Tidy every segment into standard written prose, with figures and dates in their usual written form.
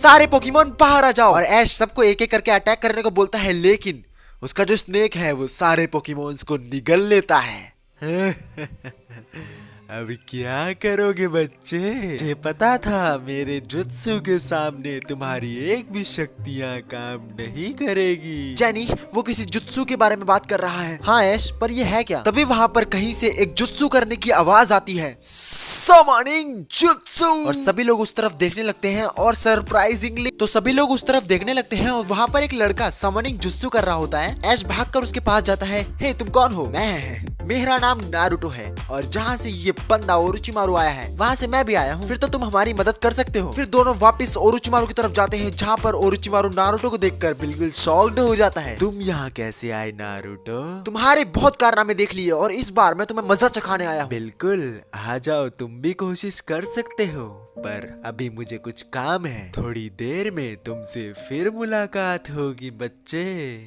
सारे पोकेमोन बाहर आ जाओ। और ऐश सबको एक एक करके अटैक करने को बोलता है, लेकिन उसका जो स्नेक है वो सारे पोकेमोन्स को निगल लेता है। अब क्या करोगे बच्चे? मुझे पता था मेरे जुत्सु के सामने तुम्हारी एक भी शक्तियाँ काम नहीं करेगी। जेनी, वो किसी जुत्सु के बारे में बात कर रहा है। हाँ ऐश, पर ये है क्या? तभी वहाँ पर कहीं से एक जुत्सु करने की आवाज आती है, समनिंग जुत्सु। और सभी लोग उस तरफ देखने लगते हैं और सरप्राइजिंगली और वहाँ पर एक लड़का समनिंग जुत्सु कर रहा होता है। ऐश भागकर उसके पास जाता है। हे तुम कौन हो? मेरा नाम नारुतो है और जहाँ से ये बंदा ओरोचिमारू आया है वहाँ से मैं भी आया हूँ। फिर तो तुम हमारी मदद कर सकते हो। फिर दोनों वापस ओरोचिमारू की तरफ जाते हैं, जहाँ पर ओरोचिमारू नारुतो को देखकर बिल्कुल शॉक्ड हो जाता है। तुम यहाँ कैसे आए नारुतो? तुम्हारे बहुत कारनामे देख लिए और इस बार मैं तुम्हें मजा चखाने आया हूँ। बिल्कुल, आ जाओ, तुम भी कोशिश कर सकते हो, पर अभी मुझे कुछ काम है। थोड़ी देर में तुमसे फिर मुलाकात होगी बच्चे।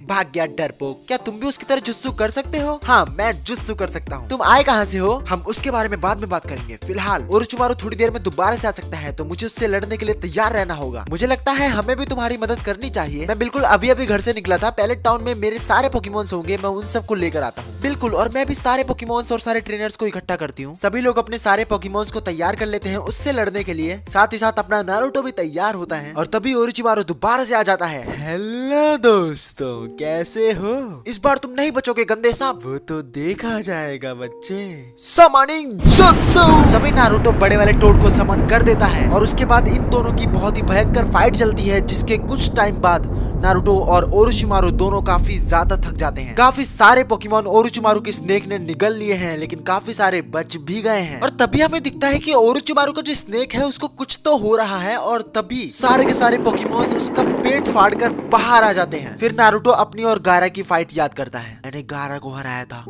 भाग गया डरपोक। क्या तुम भी उसकी तरह जुत्सु कर सकते हो? हाँ, मैं जुत्सु कर सकता हूँ। तुम आए कहाँ से हो? हम उसके बारे में बाद में बात करेंगे। फिलहाल ओरोचिमारू थोड़ी देर में दोबारा से आ सकता है, तो मुझे उससे लड़ने के लिए तैयार रहना होगा। मुझे लगता है हमें भी तुम्हारी मदद करनी चाहिए। मैं बिल्कुल अभी अभी घर से निकला था। पहले टाउन में मेरे सारे पोकेमोन्स होंगे, मैं उन सबको लेकर आता हूँ। बिल्कुल, और मैं भी सारे पोकेमोन्स और सारे ट्रेनर्स को इकट्ठा करती हूँ। सभी लोग अपने सारे पोकेमोन्स को तैयार कर लेते हैं उससे लड़ने के लिए। साथ ही साथ अपना नारुतो भी तैयार होता है और तभी ओरोचिमारू दोबारा से आ जाता है। हेलो दोस्तों, कैसे हो? इस बार तुम नहीं बचोगे गंदे सांप। वो तो देखा जाएगा बच्चे। Summoning jutsu. तभी नारुतो बड़े वाले टोड को समन कर देता है और उसके बाद इन दोनों की बहुत ही भयंकर फाइट चलती है, जिसके कुछ टाइम बाद नारुतो और ओरोचिमारू दोनों काफी ज्यादा थक जाते हैं। काफी सारे पोकेमोन ओरोचिमारू के स्नेक ने निगल लिए हैं, लेकिन काफी सारे बच भी गए हैं। और तभी हमें दिखता है कि ओरोचिमारू का जो स्नेक है उसको कुछ तो हो रहा है और तभी सारे के सारे पोकेमोन उसका पेट फाड़कर बाहर आ जाते हैं। फिर नारुतो अपनी और गारा की फाइट याद करता है। मैंने गारा को हराया था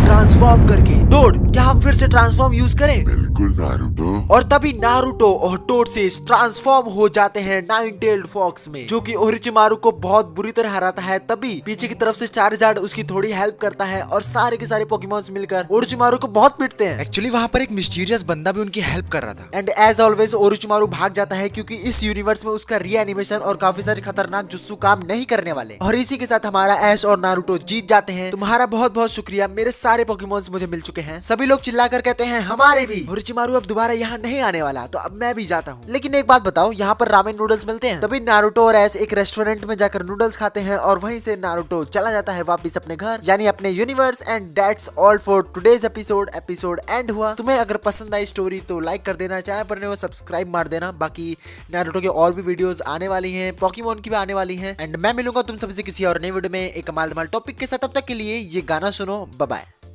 ट्रांसफॉर्म करके। टोड, क्या हम फिर से ट्रांसफॉर्म यूज करें? बिल्कुल नारुतो। और तभी नारुतो और टोड से ट्रांसफॉर्म हो जाते हैं नाइन टेल्ड फॉक्स में, जो कि ओरोचिमारू को बहुत बुरी तरह हराता है। तभी पीछे की तरफ से चार्जार्ड उसकी थोड़ी हेल्प करता है और सारे के सारे पोकेमोन्स मिलकर ओरोचिमारू को बहुत पीटते हैं। एक्चुअली वहाँ पर एक मिस्टीरियस बंदा भी उनकी हेल्प कर रहा था। एंड एज ऑलवेज ओरोचिमारू भाग जाता है, क्योंकि इस यूनिवर्स में उसका रीएनिमेशन और काफी सारे खतरनाक जुत्सु काम नहीं करने वाले। और इसी के साथ हमारा ऐश और नारुतो जीत जाते हैं। तुम्हारा बहुत बहुत शुक्रिया, मेरे सारे पोकेमोन्स मुझे मिल चुके हैं। सभी लोग चिल्लाकर कहते हैं हमारे भी। ओरोचिमारू अब दोबारा यहाँ नहीं आने वाला, तो अब मैं भी जाता हूँ। लेकिन एक बात बताओ, यहाँ पर रामेन नूडल्स मिलते हैं? तभी नारुतो और ऐश एक रेस्टोरेंट में जाकर नूडल्स खाते हैं और वहीं से नारुतो चला जाता है वापस अपने घर, यानी अपने universe. And that's all for today's episode and हुआ। तुम्हें अगर पसंद आई स्टोरी तो लाइक कर देना, चैनल पर नए हो सब्सक्राइब मार देना। बाकी नारुतो के और भी वीडियोस आने वाली हैं, पोकेमोन की भी आने वाली हैं। एंड मैं मिलूंगा तुम सबसे किसी और नई वीडियो में एक कमाल टॉपिक के साथ। तब तक के लिए ये गाना सुनो, बाय बाय।